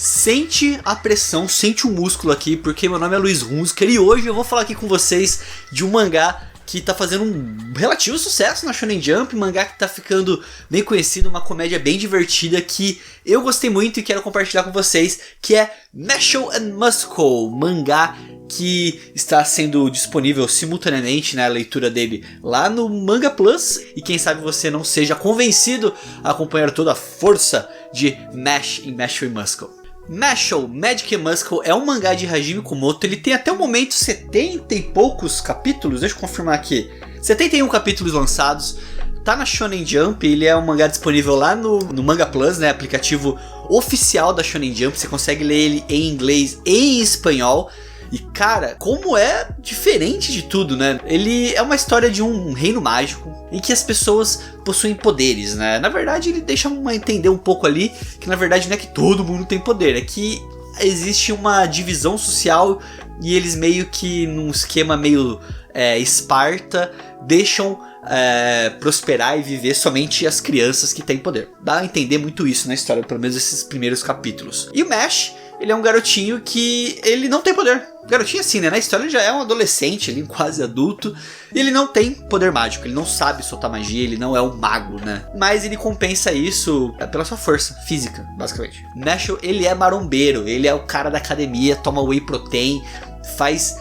Sente a pressão, sente o músculo aqui, porque meu nome é Luiz Hunziker e hoje eu vou falar aqui com vocês de um mangá que tá fazendo um relativo sucesso na Shonen Jump, mangá que tá ficando bem conhecido, uma comédia bem divertida que eu gostei muito e quero compartilhar com vocês, que é Mashle and Muscle, mangá que está sendo disponível simultaneamente, né, a leitura dele lá no Manga Plus, e quem sabe você não seja convencido a acompanhar toda a força de Mashle and Muscle. Mashle, Magic and Muscle é um mangá de Hajime Kumoto, ele tem até o momento 70 e poucos capítulos, deixa eu confirmar aqui, 71 capítulos lançados, tá na Shonen Jump, ele é um mangá disponível lá no Manga Plus, né, aplicativo oficial da Shonen Jump, você consegue ler ele em inglês e em espanhol. E cara, como é diferente de tudo, né? Ele é uma história de um reino mágico em que as pessoas possuem poderes, né? Na verdade, ele deixa entender um pouco ali que na verdade não é que todo mundo tem poder, é que existe uma divisão social e eles meio que num esquema meio Esparta deixam prosperar e viver somente as crianças que têm poder. Dá a entender muito isso na história, pelo menos esses primeiros capítulos. E o Mash, ele é um garotinho que ele não tem poder. Garotinho assim, né? Na história ele já é um adolescente, ele é quase adulto. E ele não tem poder mágico, ele não sabe soltar magia, ele não é um mago, né? Mas ele compensa isso pela sua força física, basicamente. Mashle, ele é marombeiro, ele é o cara da academia, toma whey protein, faz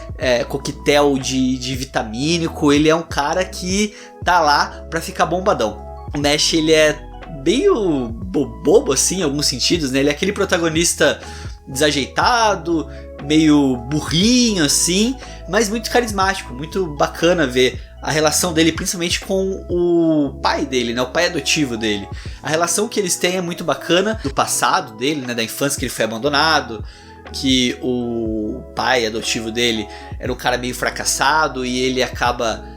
coquetel de vitamínico. Ele é um cara que tá lá pra ficar bombadão. O Mashle, ele é meio bobo assim, em alguns sentidos, né? Ele é aquele protagonista desajeitado, meio burrinho assim, mas muito carismático, muito bacana ver a relação dele, principalmente com o pai dele, né, o pai adotivo dele. A relação que eles têm é muito bacana, do passado dele, né, da infância que ele foi abandonado, que o pai adotivo dele era um cara meio fracassado e ele acaba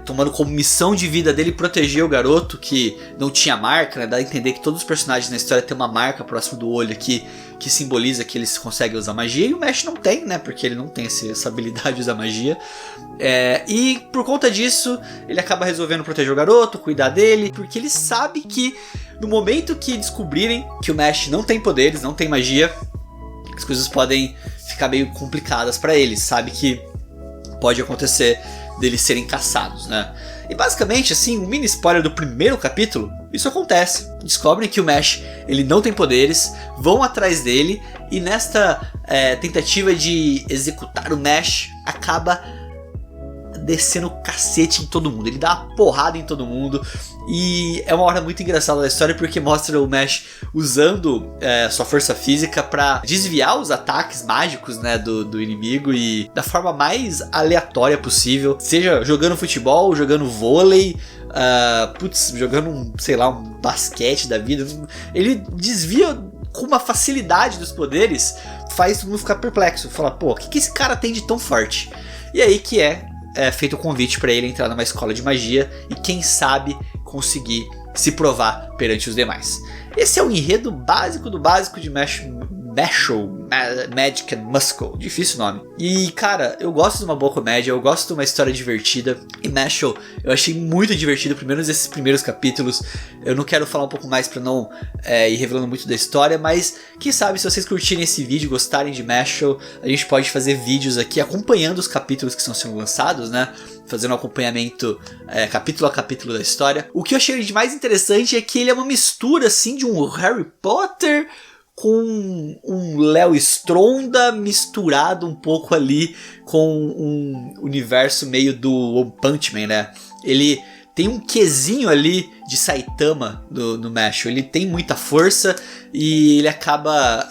tomando como missão de vida dele proteger o garoto que não tinha marca, né? Dá a entender que todos os personagens na história têm uma marca próximo do olho aqui que simboliza que eles conseguem usar magia, e o Mash não tem, né? Porque ele não tem essa habilidade de usar magia. E por conta disso, ele acaba resolvendo proteger o garoto, cuidar dele, porque ele sabe que no momento que descobrirem que o Mash não tem poderes, não tem magia, as coisas podem ficar meio complicadas pra ele. Sabe que pode acontecer deles serem caçados, né? E basicamente, assim, um mini spoiler do primeiro capítulo, isso acontece. Descobrem que o Mash, ele não tem poderes, vão atrás dele, e nesta tentativa de executar o Mash, acaba descendo o cacete em todo mundo. Ele dá uma porrada em todo mundo. E é uma hora muito engraçada da história, porque mostra o Mash usando sua força física pra desviar os ataques mágicos, né, do inimigo, e da forma mais aleatória possível. Seja jogando futebol, jogando vôlei, jogando um basquete da vida. Ele desvia com uma facilidade dos poderes, faz todo mundo ficar perplexo. Fala, pô, o que esse cara tem de tão forte? E aí que é feito o convite para ele entrar numa escola de magia e quem sabe conseguir se provar perante os demais. Esse é o enredo básico do básico de Mashle, Magic and Muscle, difícil nome. E cara, eu gosto de uma boa comédia, eu gosto de uma história divertida, e Mashle eu achei muito divertido, pelo menos esses primeiros capítulos. Eu não quero falar um pouco mais pra não ir revelando muito da história, mas quem sabe se vocês curtirem esse vídeo, gostarem de Mashle, a gente pode fazer vídeos aqui acompanhando os capítulos que estão sendo lançados, né? Fazendo um acompanhamento capítulo a capítulo da história. O que eu achei de mais interessante é que ele é uma mistura assim de um Harry Potter com um Léo Stronda misturado um pouco ali com um universo meio do One Punch Man, né? Ele tem um quesinho ali de Saitama no Mashle. Ele tem muita força e ele acaba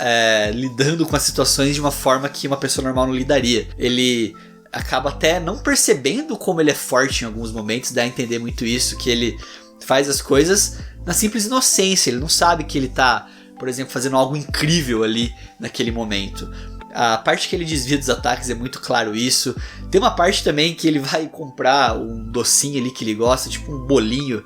lidando com as situações de uma forma que uma pessoa normal não lidaria. Ele acaba até não percebendo como ele é forte em alguns momentos, dá a entender muito isso, que ele faz as coisas na simples inocência. Ele não sabe que ele tá, por exemplo, fazendo algo incrível ali naquele momento. A parte que ele desvia dos ataques é muito claro isso. Tem uma parte também que ele vai comprar um docinho ali que ele gosta, tipo um bolinho,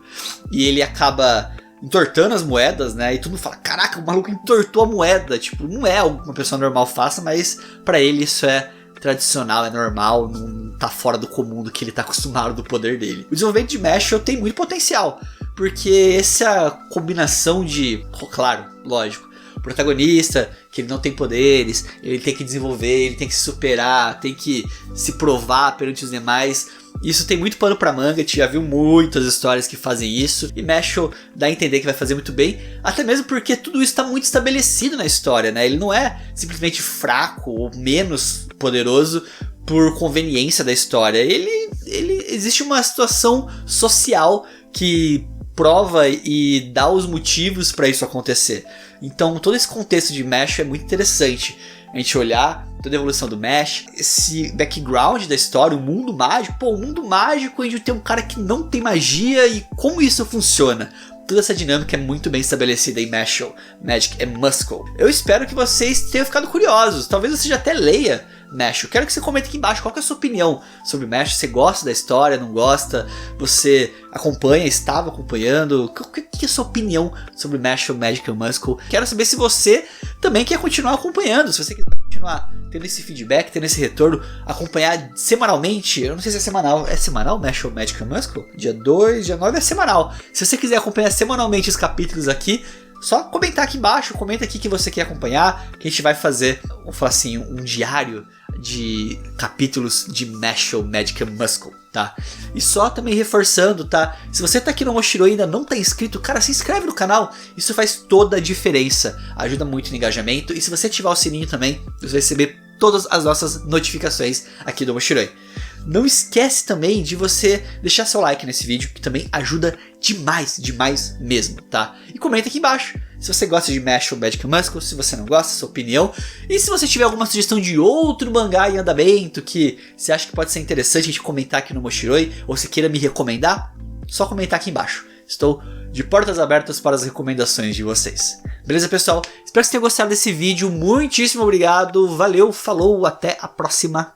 e ele acaba entortando as moedas, né? E todo mundo fala, caraca, o maluco entortou a moeda. Tipo, não é algo que uma pessoa normal faça, mas pra ele isso é tradicional, é normal, não tá fora do comum do que ele tá acostumado do poder dele. O desenvolvimento de Mashle tem muito potencial, porque essa combinação de, claro, lógico, protagonista, que ele não tem poderes, ele tem que desenvolver, ele tem que se superar, tem que se provar perante os demais. Isso tem muito pano pra manga, a gente já viu muitas histórias que fazem isso, e Mashle dá a entender que vai fazer muito bem, até mesmo porque tudo isso está muito estabelecido na história, né? Ele não é simplesmente fraco ou menos poderoso por conveniência da história. Existe uma situação social que prova e dá os motivos para isso acontecer. Então todo esse contexto de Mashle é muito interessante. A gente olhar toda a evolução do Mesh, esse background da história, o mundo mágico. Pô, o mundo mágico onde tem um cara que não tem magia e como isso funciona. Toda essa dinâmica é muito bem estabelecida em Mashle, Magic and Muscle. Eu espero que vocês tenham ficado curiosos. Talvez você já até leia Mashle. Quero que você comente aqui embaixo qual que é a sua opinião sobre Mashle. Você gosta da história, não gosta? Você acompanha, estava acompanhando? Qual que é a sua opinião sobre Mashle, Magic and Muscle? Quero saber se você também quer continuar acompanhando. Se você quiser continuar tendo esse feedback, tendo esse retorno, acompanhar semanalmente. Eu não sei se é semanal. É semanal Mashle, Magic and Muscle? Dia 2, dia 9 é semanal. Se você quiser acompanhar semanalmente os capítulos aqui, só comentar aqui embaixo, comenta aqui que você quer acompanhar, que a gente vai fazer, vamos falar assim, um diário de capítulos de Mashle, Magic and Muscle, tá? E só também reforçando, tá? Se você tá aqui no Moshiroi e ainda não tá inscrito, cara, se inscreve no canal, isso faz toda a diferença, ajuda muito no engajamento, e se você ativar o sininho também, você vai receber todas as nossas notificações aqui do Moshiroi. Não esquece também de você deixar seu like nesse vídeo, que também ajuda demais, demais mesmo, tá? E comenta aqui embaixo se você gosta de Mashle, Magic and Muscle, se você não gosta, sua opinião. E se você tiver alguma sugestão de outro mangá em andamento que você acha que pode ser interessante a gente comentar aqui no Moshiroi, ou se queira me recomendar, só comentar aqui embaixo. Estou de portas abertas para as recomendações de vocês. Beleza, pessoal? Espero que vocês tenham gostado desse vídeo. Muitíssimo obrigado. Valeu, falou, até a próxima.